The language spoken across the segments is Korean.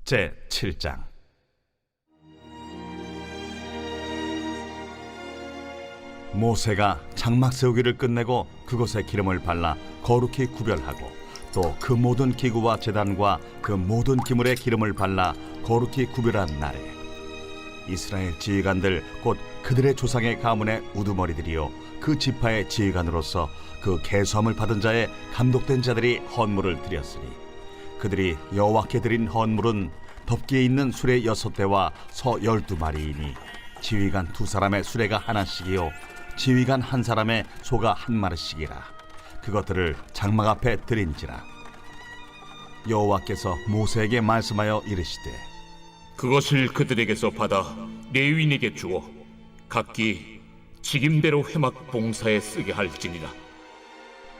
제7장. 모세가 장막 세우기를 끝내고 그곳에 기름을 발라 거룩히 구별하고 또 그 모든 기구와 제단과 그 모든 기물에 기름을 발라 거룩히 구별한 날에 이스라엘 지휘관들 곧 그들의 조상의 가문의 우두머리들이요 그 지파의 지휘관으로서 그 계수함을 받은 자의 감독된 자들이 헌물을 드렸으니 그들이 여호와께 드린 헌물은 덮기에 있는 수레 6대와 서 12마리이니 지휘관 2사람의 수레가 하나씩이요 지휘관 1사람의 소가 1마리씩이라. 그것들을 장막 앞에 드린지라. 여호와께서 모세에게 말씀하여 이르시되 그것을 그들에게서 받아 레위인에게 주어 각기 직임대로 회막 봉사에 쓰게 할지니라.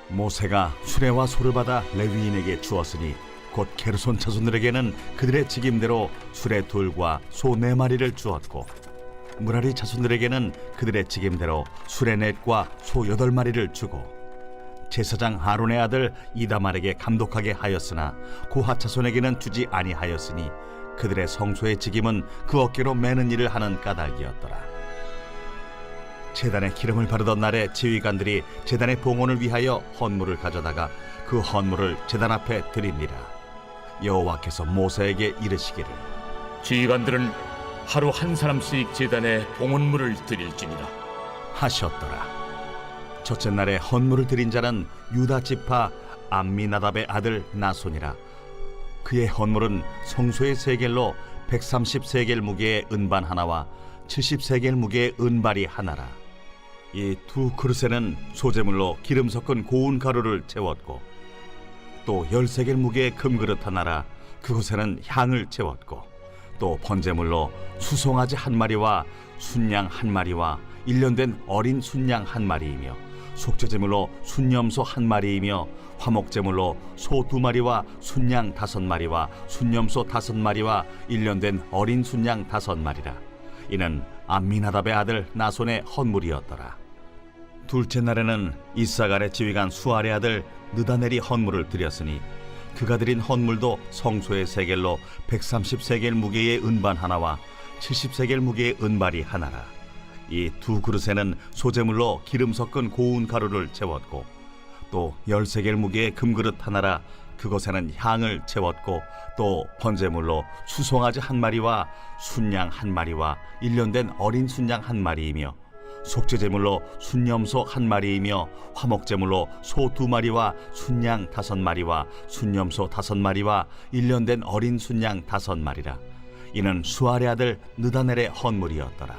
모세가 수레와 소를 받아 레위인에게 주었으니 곧 게르손 자손들에게는 그들의 직임대로 수레 2과 소 4마리를 주었고 무라리 자손들에게는 그들의 직임대로 수레 4과 소 8마리를 주고 제사장 아론의 아들 이다말에게 감독하게 하였으나 고핫 자손에게는 주지 아니하였으니 그들의 성소의 직임은 그 어깨로 매는 일을 하는 까닭이었더라. 제단에 기름을 바르던 날에 지휘관들이 제단의 봉헌을 위하여 헌물을 가져다가 그 헌물을 제단 앞에 드립니다. 여호와께서 모세에게 이르시기를 지휘관들은 하루 1사람씩 제단에 봉헌물을 드릴지니라 하셨더라. 첫째 날에 헌물을 드린 자는 유다 지파 암미나답의 아들 나손이라. 그의 헌물은 성소의 세겔로 130세겔 무게의 은반 하나와 70세겔 무게의 은발이 하나라. 이 2 그릇에는 소재물로 기름 섞은 고운 가루를 채웠고 또 10세겔 무게의 금그릇 하나라. 그곳에는 향을 채웠고 또 번제물로 수송아지 1마리와 순양 1마리와 1년 된 어린 순양 1마리이며 속죄제물로 순염소 1마리이며 화목제물로 소 2마리와 순양 5마리와 순염소 5마리와 1년 된 어린 순양 5마리라. 이는 암미나답의 아들 나손의 헌물이었더라. 둘째 날에는 이사갈의 지휘관 수알의 아들 느다넬이 헌물을 드렸으니 그가 드린 헌물도 성소의 세겔로 130세겔 무게의 은반 하나와 70세겔 무게의 은발이 하나라. 이 2 그릇에는 소재물로 기름 섞은 고운 가루를 채웠고 또 10세겔 무게의 금그릇 하나라. 그것에는 향을 채웠고 또 번제물로 수송아지 1마리와 순양 1마리와 1년 된 어린 순양 1마리이며 속죄제물로 순염소 1마리이며 화목제물로 소 2마리와 순양 5마리와 순염소 5마리와 1년 된 어린 순양 5마리라. 이는 수알의 아들 느다넬의 헌물이었더라.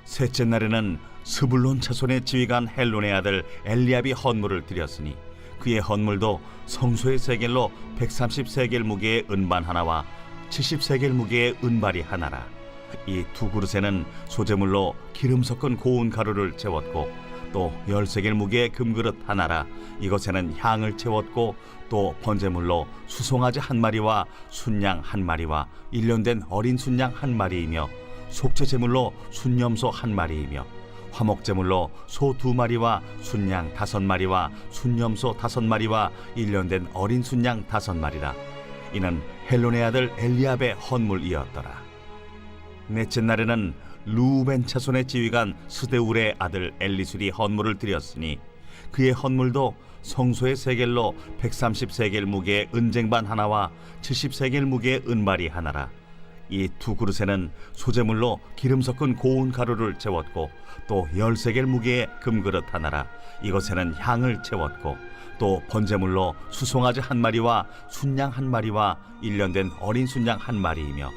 셋째 날에는 스불론 자손의 지휘관 헬론의 아들 엘리압이 헌물을 드렸으니 그의 헌물도 성소의 세겔로 130세겔 무게의 은반 하나와 70세겔 무게의 은발이 하나라. 이 2 그릇에는 소재물로 기름 섞은 고운 가루를 채웠고 또 10세겔 무게의 금그릇 하나라. 이것에는 향을 채웠고 또 번제물로 수송아지 1마리와 순양 1마리와 1년 된 어린 순양 1마리이며 속죄제물로 순염소 1마리이며 화목제물로 소 2마리와 순양 5마리와 순염소 5마리와 1년 된 어린 순양 5마리라. 이는 헬론의 아들 엘리압의 헌물이었더라. 넷째 날에는 루벤 자손의 지휘관 스데울의 아들 엘리술이 헌물을 드렸으니 그의 헌물도 성소의 세겔로 130세겔 무게의 은쟁반 하나와 70세겔 무게의 은발이 하나라. 이 2 그릇에는 소재물로 기름 섞은 고운 가루를 채웠고 또 10세겔 무게의 금그릇 하나라. 이것에는 향을 채웠고 또 번제물로 수송아지 1마리와 순양 1마리와 1년 된 어린 순양 1마리이며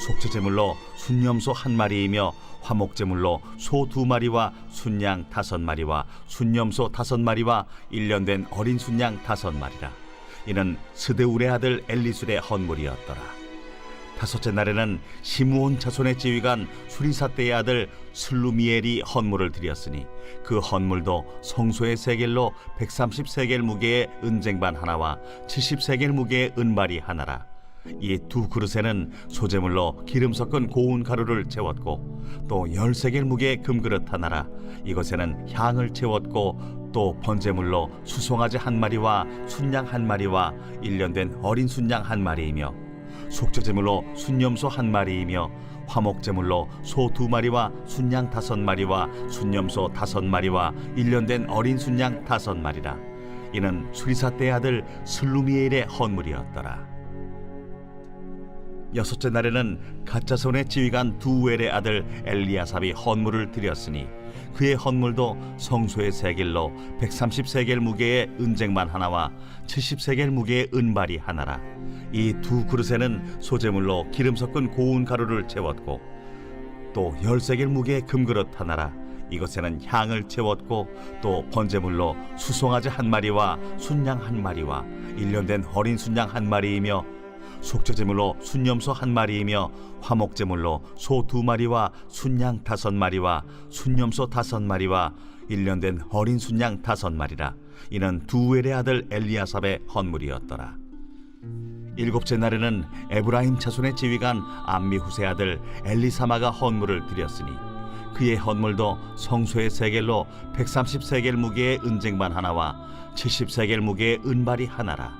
속죄제물로 순염소 1마리이며 화목제물로 소 2마리와 순양 5마리와 순염소 5마리와 1년 된 어린 순양 5마리라. 이는 스데울의 아들 엘리술의 헌물이었더라. 다섯째 날에는 시므온 자손의 지휘관 수리사떼의 아들 슬루미엘이 헌물을 드렸으니 그 헌물도 성소의 세겔로 130세겔 무게의 은쟁반 하나와 70세겔 무게의 은발이 하나라. 이 2 그릇에는 소재물로 기름 섞은 고운 가루를 채웠고 또 10세겔 무게의 금그릇 하나라. 이것에는 향을 채웠고 또 번제물로 수송아지 1마리와 순양 1마리와 1년 된 어린 순양 1마리이며 속죄제물로 순염소 1마리이며 화목제물로 소 2마리와 순양 5마리와 순염소 5마리와 1년 된 어린 순양 5마리라. 이는 수리사 때의 아들 슬루미엘의 헌물이었더라. 여섯째 날에는 가짜손의 지휘관 두엘의 아들 엘리야삽이 헌물을 드렸으니 그의 헌물도 성소의 세겔로 130세겔 무게의 은쟁반 하나와 70세겔 무게의 은발이 하나라. 이 두 그릇에는 소재물로 기름 섞은 고운 가루를 채웠고 또 10세겔 무게의 금그릇 하나라. 이것에는 향을 채웠고 또 번제물로 수송아지 1마리와 순양 1마리와 1년 된 어린 순양 1마리이며 속죄제물로 순염소 1마리이며 화목제물로 소 2마리와 순양 5마리와 순염소 5마리와 1년 된 어린 순양 5마리라. 이는 두엘의 아들 엘리야삽의 헌물이었더라. 일곱째 날에는 에브라임 자손의 지휘관 암미후세 아들 엘리사마가 헌물을 드렸으니 그의 헌물도 성소의 세겔로 130세겔 무게의 은쟁반 하나와 70세겔 무게의 은발이 하나라.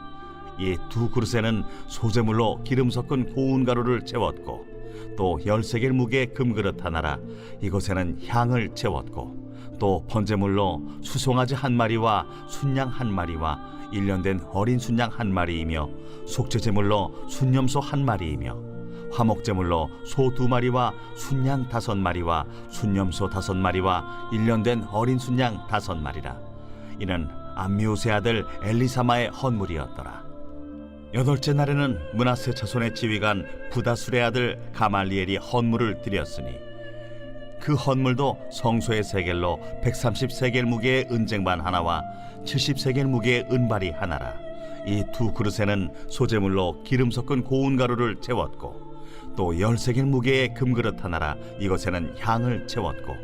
이 두 그릇에는 소재물로 기름 섞은 고운 가루를 채웠고 또 10세겔 무게의 금그릇 하나라. 이것에는 향을 채웠고 또 번제물로 수송아지 1마리와 순양 1마리와 1년 된 어린 순양 1마리이며 속죄제물로 순염소 1마리이며 화목제물로 소 2마리와 순양 5마리와 순염소 5마리와 1년 된 어린 순양 5마리라. 이는 암미우세 아들 엘리사마의 헌물이었더라. 여덟째 날에는 므낫세 자손의 지휘관 부다술의 아들 가말리엘이 헌물을 드렸으니 그 헌물도 성소의 세겔로 130세겔 무게의 은쟁반 하나와 70세겔 무게의 은발이 하나라. 이 두 그릇에는 소재물로 기름 섞은 고운 가루를 채웠고 또 10세겔 무게의 금그릇 하나라. 이것에는 향을 채웠고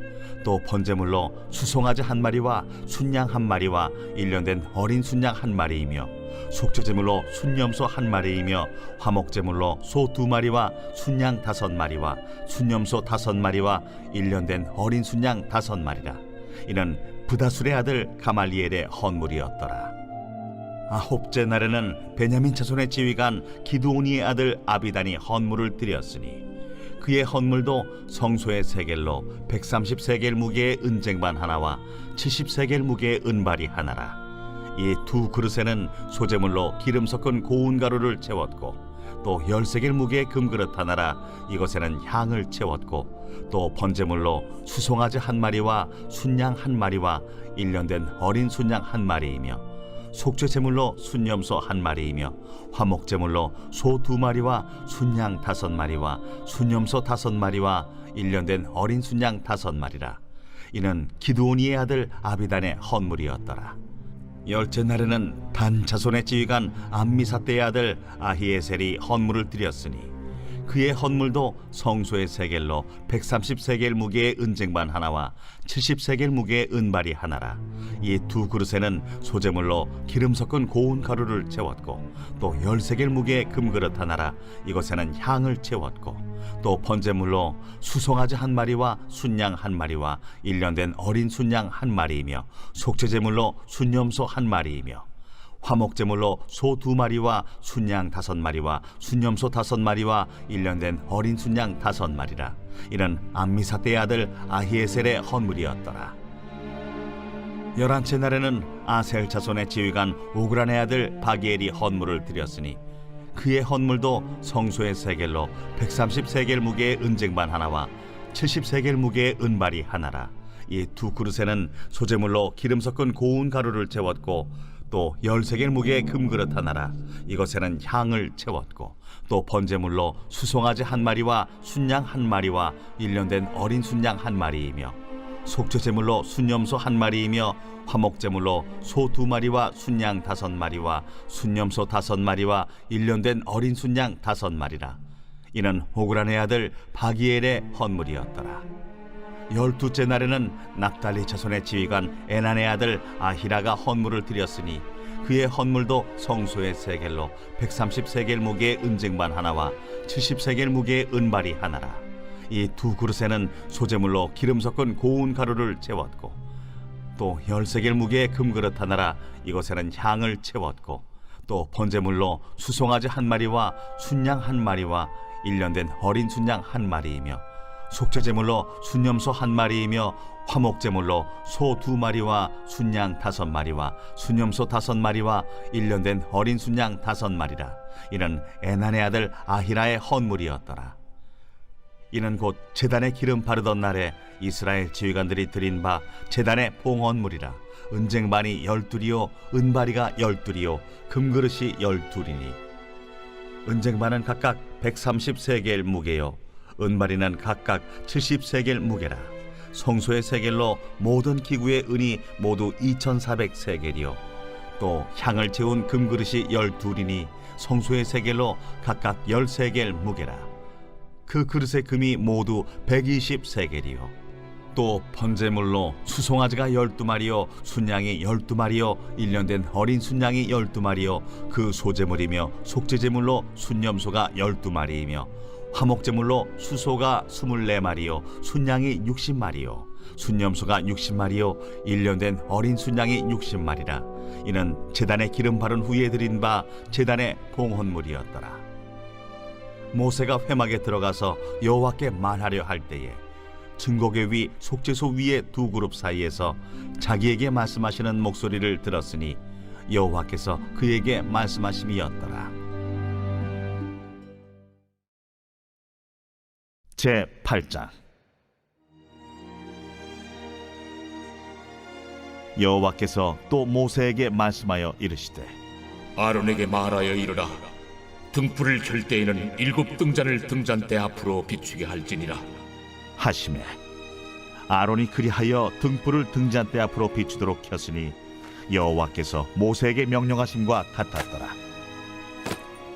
또 번제물로 수송아지 1마리와 순양 1마리와 1년 된 어린 순양 1마리이며 속죄제물로 순염소 1마리이며 화목제물로 소 2마리와 순양 5마리와 순염소 5마리와 1년 된 어린 순양 5마리라. 이는 부다술의 아들 가말리엘의 헌물이었더라. 아홉째 날에는 베냐민 자손의 지휘관 기드오니의 아들 아비단이 헌물을 드렸으니 그의 헌물도 성소의 세겔로 130세겔 무게의 은쟁반 하나와 70세겔 무게의 은발이 하나라. 이 두 그릇에는 소재물로 기름 섞은 고운 가루를 채웠고 또 10세겔 무게의 금그릇 하나라. 이것에는 향을 채웠고 또 번제물로 수송아지 1마리와 순양 1마리와 1년 된 어린 순양 1마리이며 속죄제물로 순염소 1마리이며 화목제물로 소 2마리와 순양 5마리와 순염소 5마리와 1년 된 어린 순양 5마리라. 이는 기드오니의 아들 아비단의 헌물이었더라. 열째 날에는 단 자손의 지휘관 암미사대의 아들 아히에셀이 헌물을 드렸으니 그의 헌물도 성소의 세겔로 130세겔 무게의 은쟁반 하나와 70세겔 무게의 은발이 하나라. 이 두 그릇에는 소재물로 기름 섞은 고운 가루를 채웠고 또 10세겔 무게의 금그릇 하나라. 이것에는 향을 채웠고 또 번제물로 수송아지 1마리와 순양 1마리와 1년 된 어린 순양 1마리이며 속죄제물로 순염소 1마리이며 화목제물로 소 2마리와 순양 5마리와 순염소 5마리와 1년 된 어린 순양 5마리라. 이는 암미사대의 아들 아히에셀의 헌물이었더라. 11째 날에는 아셀 자손의 지휘관 오그란의 아들 바기엘이 헌물을 드렸으니 그의 헌물도 성소의 세겔로 130세겔 무게의 은쟁반 하나와 70세겔 무게의 은발이 하나라. 이 두 그릇에는 소재물로 기름 섞은 고운 가루를 채웠고 또 10세겔 무게의 금그릇 하나라. 이것에는 향을 채웠고 또 번제물로 수송아지 1마리와 순양 1마리와 1년 된 어린 순양 1마리이며 속죄제물로 순염소 1마리이며 화목제물로 소 2마리와 순양 5마리와 순염소 5마리와 1년 된 어린 순양 5마리라. 이는 오그란의 아들 바기엘의 헌물이었더라. 12째 날에는 납달리 자손의 지휘관 에난의 아들 아히라가 헌물을 드렸으니 그의 헌물도 성소의 세겔로 130세겔 무게의 은쟁반 하나와 70세겔 무게의 은발이 하나라. 이 두 그릇에는 소재물로 기름 섞은 고운 가루를 채웠고 또 10세겔 무게의 금그릇 하나라. 이것에는 향을 채웠고 또 번제물로 수송아지 한 마리와 순양 한 마리와 1년 된 어린 순양 한 마리이며 속죄제물로 순염소 한 마리이며 화목제물로 소 2마리와 순양 5마리와 순염소 5마리와 1년 된 어린 순양 5마리라. 이는 에난의 아들 아히라의 헌물이었더라. 이는 곧 제단에 기름 바르던 날에 이스라엘 지휘관들이 드린 바 제단의 봉헌물이라. 은쟁반이 12이요 은바리가 12이요 금그릇이 12이니 은쟁반은 각각 130세겔 무게요 은바리는 각각 70세겔 무게라. 성소의 세겔로 모든 기구의 은이 모두 2400세겔이요 또 향을 채운 금그릇이 12이니 성소의 세겔로 각각 10세겔 무게라. 그 그릇의 금이 모두 120세겔이요 또 번제물로 수송아지가 12마리요 순양이 12마리요 1년 된 어린 순양이 12마리요 그 소제물이며 속죄제물로 순염소가 12마리이며 화목제물로 수소가 24마리요 순양이 60마리요 순염소가 60마리요 1년 된 어린 순양이 60마리라. 이는 제단에 기름 바른 후에 드린 바 제단의 봉헌물이었더라. 모세가 회막에 들어가서 여호와께 말하려 할 때에 증거궤 위 속죄소 위의 두 그룹 사이에서 자기에게 말씀하시는 목소리를 들었으니 여호와께서 그에게 말씀하심이었더라. 제 8장. 여호와께서 또 모세에게 말씀하여 이르시되 아론에게 말하여 이르라. 등불을 켤 때에는 7 등잔을 등잔대 앞으로 비추게 할지니라. 하시매 아론이 그리하여 등불을 등잔대 앞으로 비추도록 켰으니 여호와께서 모세에게 명령하심과 같았더라.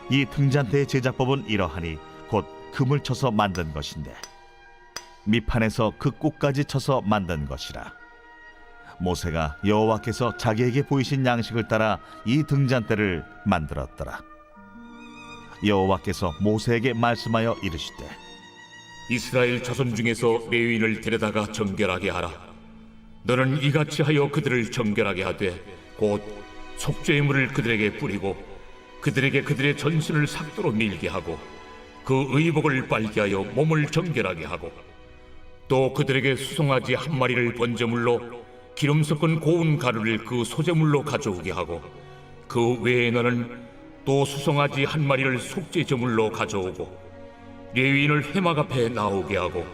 이 등잔대의 제작법은 이러하니 곧 금을 쳐서 만든 것인데 밑판에서 그 꼭까지 쳐서 만든 것이라. 모세가 여호와께서 자기에게 보이신 양식을 따라 이 등잔대를 만들었더라. 여호와께서 모세에게 말씀하여 이르시되 이스라엘 자손 중에서 레위인을 데려다가 정결하게 하라. 너는 이같이 하여 그들을 정결하게 하되 곧 속죄의 물을 그들에게 뿌리고 그들에게 그들의 전신을 삭도로 밀게 하고 그 의복을 빨게 하여 몸을 정결하게 하고 또 그들에게 수송아지 한 마리를 번제물로 기름 섞은 고운 가루를 그 소제물로 가져오게 하고 그 외에 너는 또 수송아지 한 마리를 속죄제물로 가져오고 레위인을 회막 앞에 나오게 하고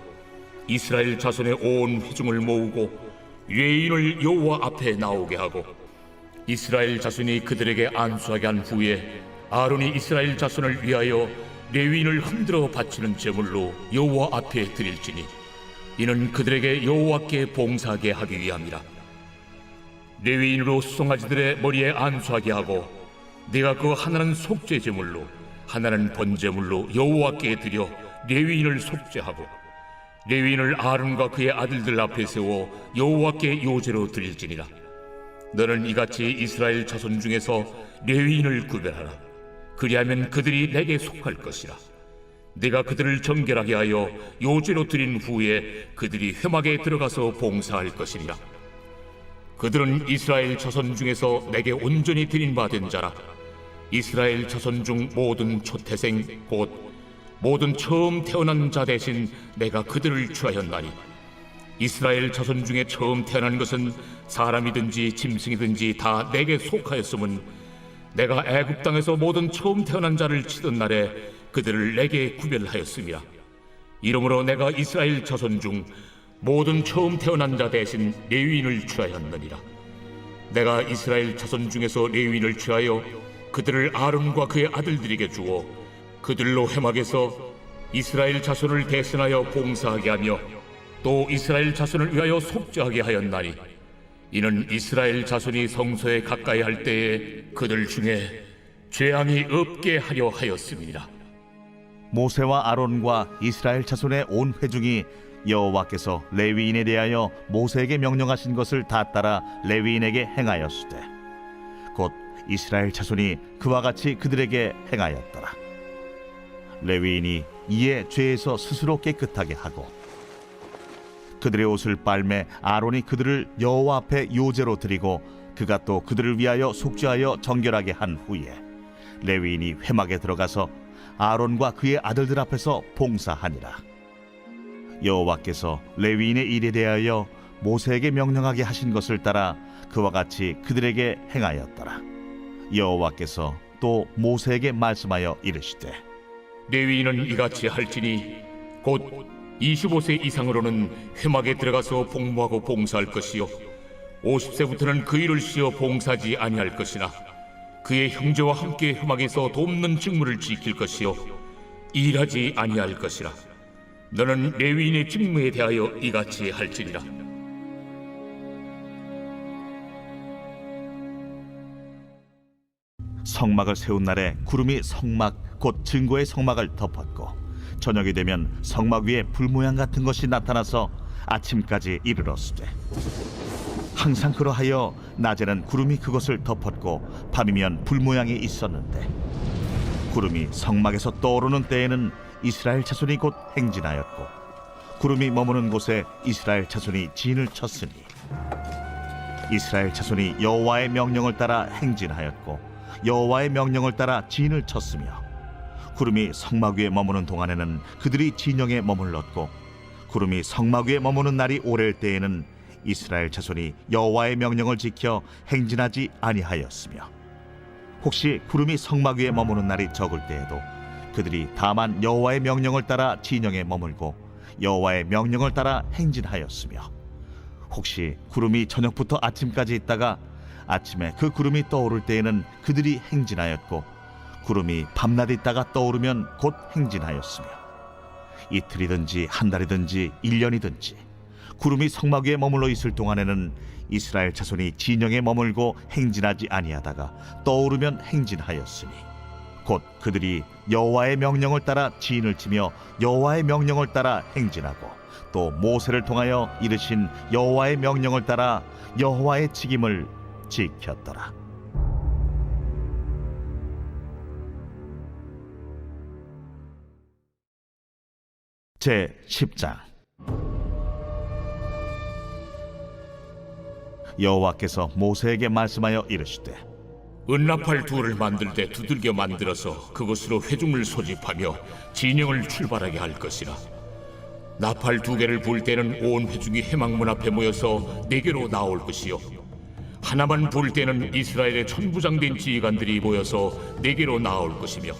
이스라엘 자손의 온 회중을 모으고 레위인을 여호와 앞에 나오게 하고 이스라엘 자손이 그들에게 안수하게 한 후에 아론이 이스라엘 자손을 위하여 레위인을 흔들어 바치는 제물로 여호와 앞에 드릴지니 이는 그들에게 여호와께 봉사하게 하기 위함이라. 레위인으로 수송아지들의 머리에 안수하게 하고 네가 그 하나는 속죄 제물로 하나는 번제물로 여호와께 드려 레위인을 속죄하고 레위인을 아론과 그의 아들들 앞에 세워 여호와께 요제로 드릴지니라. 너는 이같이 이스라엘 자손 중에서 레위인을 구별하라. 그리하면 그들이 내게 속할 것이라. 네가 그들을 정결하게 하여 요제로 드린 후에 그들이 회막에 들어가서 봉사할 것이니라. 그들은 이스라엘 자손 중에서 내게 온전히 드린 바 된 자라. 이스라엘 자손 중 모든 초태생 곧 모든 처음 태어난 자 대신 내가 그들을 취하였나니 이스라엘 자손 중에 처음 태어난 것은 사람이든지 짐승이든지 다 내게 속하였음은 내가 애굽 땅에서 모든 처음 태어난 자를 치던 날에 그들을 내게 구별하였음이라. 이러므로 내가 이스라엘 자손 중 모든 처음 태어난 자 대신 레위인을 취하였느니라. 내가 이스라엘 자손 중에서 레위인을 취하여 그들을 아론과 그의 아들들에게 주어 그들로 회막에서 이스라엘 자손을 대신하여 봉사하게 하며 또 이스라엘 자손을 위하여 속죄하게 하였나니 이는 이스라엘 자손이 성소에 가까이 할 때에 그들 중에 죄함이 없게 하려 하였음이니라. 모세와 아론과 이스라엘 자손의 온 회중이 여호와께서 레위인에 대하여 모세에게 명령하신 것을 다 따라 레위인에게 행하였으되 곧 이스라엘 자손이 그와 같이 그들에게 행하였더라. 레위인이 이에 죄에서 스스로 깨끗하게 하고 그들의 옷을 빨매 아론이 그들을 여호와 앞에 요제로 드리고 그가 또 그들을 위하여 속죄하여 정결하게 한 후에 레위인이 회막에 들어가서 아론과 그의 아들들 앞에서 봉사하니라. 여호와께서 레위인의 일에 대하여 모세에게 명령하게 하신 것을 따라 그와 같이 그들에게 행하였더라. 여호와께서 또 모세에게 말씀하여 이르시되 레위인은 이같이 할지니 곧 25세 이상으로는 회막에 들어가서 복무하고 봉사할 것이요 50세부터는 그 일을 쉬어 봉사하지 아니할 것이나 그의 형제와 함께 회막에서 돕는 직무를 지킬 것이요 일하지 아니할 것이라. 너는 레위인의 직무에 대하여 이같이 할지니라. 성막을 세운 날에 구름이 성막 곧 증거의 성막을 덮었고 저녁이 되면 성막 위에 불 모양 같은 것이 나타나서 아침까지 이르렀으되 항상 그러하여 낮에는 구름이 그것을 덮었고 밤이면 불 모양이 있었는데 구름이 성막에서 떠오르는 때에는 이스라엘 자손이 곧 행진하였고 구름이 머무는 곳에 이스라엘 자손이 진을 쳤으니 이스라엘 자손이 여호와의 명령을 따라 행진하였고 여호와의 명령을 따라 진을 쳤으며 구름이 성막 위에 머무는 동안에는 그들이 진영에 머물렀고 구름이 성막 위에 머무는 날이 오래일 때에는 이스라엘 자손이 여호와의 명령을 지켜 행진하지 아니하였으며 혹시 구름이 성막 위에 머무는 날이 적을 때에도 그들이 다만 여호와의 명령을 따라 진영에 머물고 여호와의 명령을 따라 행진하였으며 혹시 구름이 저녁부터 아침까지 있다가 아침에 그 구름이 떠오를 때에는 그들이 행진하였고 구름이 밤낮 있다가 떠오르면 곧 행진하였으며 이틀이든지 한 달이든지 1년이든지 구름이 성막 위에 머물러 있을 동안에는 이스라엘 자손이 진영에 머물고 행진하지 아니하다가 떠오르면 행진하였으니 곧 그들이 여호와의 명령을 따라 진을 치며 여호와의 명령을 따라 행진하고 또 모세를 통하여 이르신 여호와의 명령을 따라 여호와의 책임을 지켰더라. 제 10장. 여호와께서 모세에게 말씀하여 이르시되 은나팔 둘을 만들 때 두들겨 만들어서 그것으로 회중을 소집하며 진영을 출발하게 할 것이라. 나팔 2개를 불 때는 온 회중이 회막문 앞에 모여서 내게로 나올 것이요 하나만 불 때는 이스라엘의 천부장된 지휘관들이 모여서 내게로 나올 것이며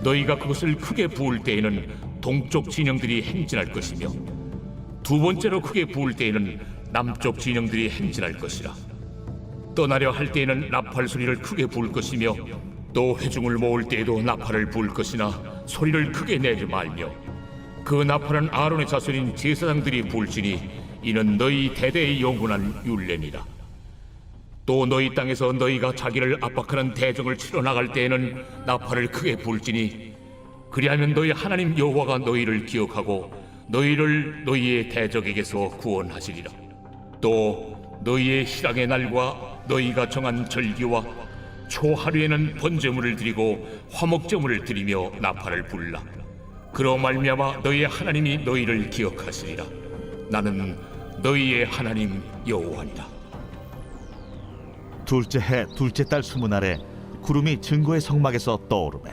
너희가 그것을 크게 부을 때에는 동쪽 진영들이 행진할 것이며 두 번째로 크게 부을 때에는 남쪽 진영들이 행진할 것이라. 떠나려 할 때에는 나팔 소리를 크게 부을 것이며 또 회중을 모을 때에도 나팔을 부을 것이나 소리를 크게 내지 말며 그 나팔은 아론의 자손인 제사장들이 부을지니 이는 너희 대대의 영원한 율례니라. 또 너희 땅에서 너희가 자기를 압박하는 대적을 치러 나갈 때에는 나팔을 크게 부을지니 그리하면 너희 하나님 여호와가 너희를 기억하고 너희를 너희의 대적에게서 구원하시리라. 또 너희의 희락의 날과 너희가 정한 절기와 초하루에는 번제물을 드리고 화목제물을 드리며 나팔을 불라. 그로 말미암아 너희의 하나님이 너희를 기억하시리라. 나는 너희의 하나님 여호와니라. 둘째 해 둘째 달 20날에 구름이 증거의 성막에서 떠오르매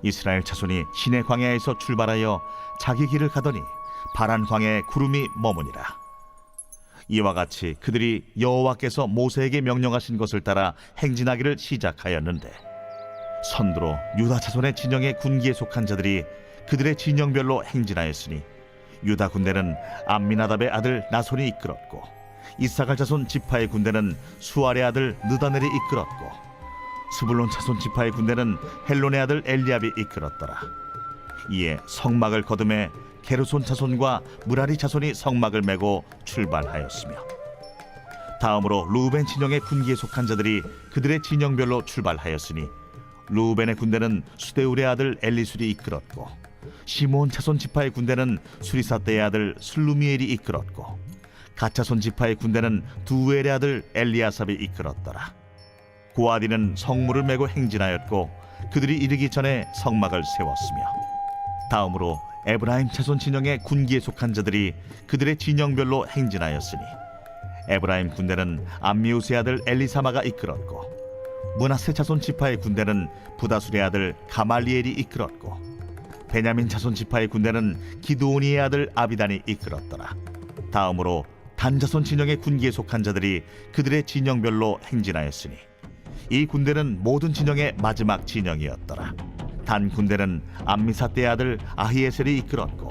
이스라엘 자손이 시내 광야에서 출발하여 자기 길을 가더니 파란 광야에 구름이 머무니라. 이와 같이 그들이 여호와께서 모세에게 명령하신 것을 따라 행진하기를 시작하였는데 선두로 유다 자손의 진영의 군기에 속한 자들이 그들의 진영별로 행진하였으니 유다 군대는 암미나답의 아들 나손이 이끌었고 이사갈 자손 지파의 군대는 수알의 아들 느다넬이 이끌었고 스불론 자손 지파의 군대는 헬론의 아들 엘리압이 이끌었더라. 이에 성막을 거두매 게르손 자손과 무라리 자손이 성막을 메고 출발하였으며 다음으로 루벤 진영의 군기에 속한 자들이 그들의 진영별로 출발하였으니 루벤의 군대는 수데울의 아들 엘리술이 이끌었고 시몬 자손 지파의 군대는 수리사떼의 아들 슬루미엘이 이끌었고 갓자손 지파의 군대는 두엘의 아들 엘리아삽이 이끌었더라. 고아디는 성물을 메고 행진하였고 그들이 이르기 전에 성막을 세웠으며 다음으로 에브라임 자손 진영의 군기에 속한 자들이 그들의 진영별로 행진하였으니 에브라임 군대는 암미우스의 아들 엘리사마가 이끌었고 므낫세 자손 지파의 군대는 부다술의 아들 가말리엘이 이끌었고 베냐민 자손 지파의 군대는 기드오니의 아들 아비단이 이끌었더라. 다음으로 단 자손 진영의 군기에 속한 자들이 그들의 진영별로 행진하였으니 이 군대는 모든 진영의 마지막 진영이었더라. 단 군대는 암미사떼의 아들 아히에셀이 이끌었고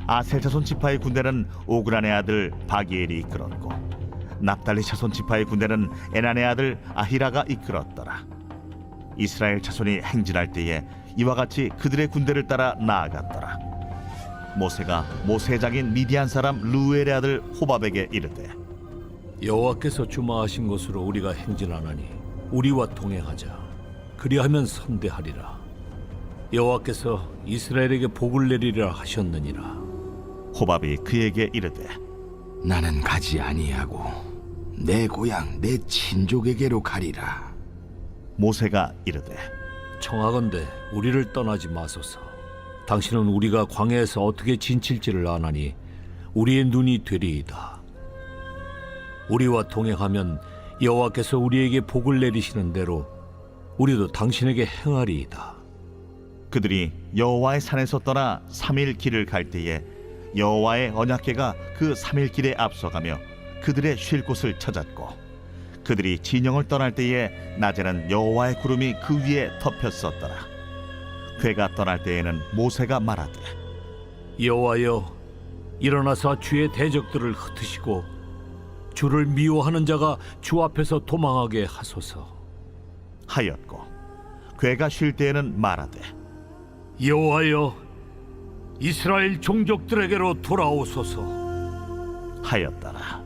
아셀 자손 지파의 군대는 오그란의 아들 바기엘이 이끌었고 납달리 자손 지파의 군대는 에난의 아들 아히라가 이끌었더라. 이스라엘 자손이 행진할 때에 이와 같이 그들의 군대를 따라 나아갔더라. 모세가 모세의 장인 미디안 사람 루엘의 아들 호밥에게 이르되 여호와께서 주마하신 곳으로 우리가 행진하나니 우리와 동행하자. 그리하면 선대하리라. 여호와께서 이스라엘에게 복을 내리리라 하셨느니라. 호밥이 그에게 이르되 나는 가지 아니하고 내 고향 내 친족에게로 가리라. 모세가 이르되 청하건대 우리를 떠나지 마소서. 당신은 우리가 광야에서 어떻게 진칠지를 아나니 우리의 눈이 되리이다. 우리와 동행하면 여호와께서 우리에게 복을 내리시는 대로 우리도 당신에게 행하리이다. 그들이 여호와의 산에서 떠나 3일 길을 갈 때에 여호와의 언약궤가 그 3일 길에 앞서가며 그들의 쉴 곳을 찾았고 그들이 진영을 떠날 때에 낮에는 여호와의 구름이 그 위에 덮였었더라. 궤가 떠날 때에는 모세가 말하되 여호와여, 일어나사 주의 대적들을 흩으시고 주를 미워하는 자가 주 앞에서 도망하게 하소서. 하였고 궤가 쉴 때에는 말하되 여호와여, 이스라엘 종족들에게로 돌아오소서. 하였더라.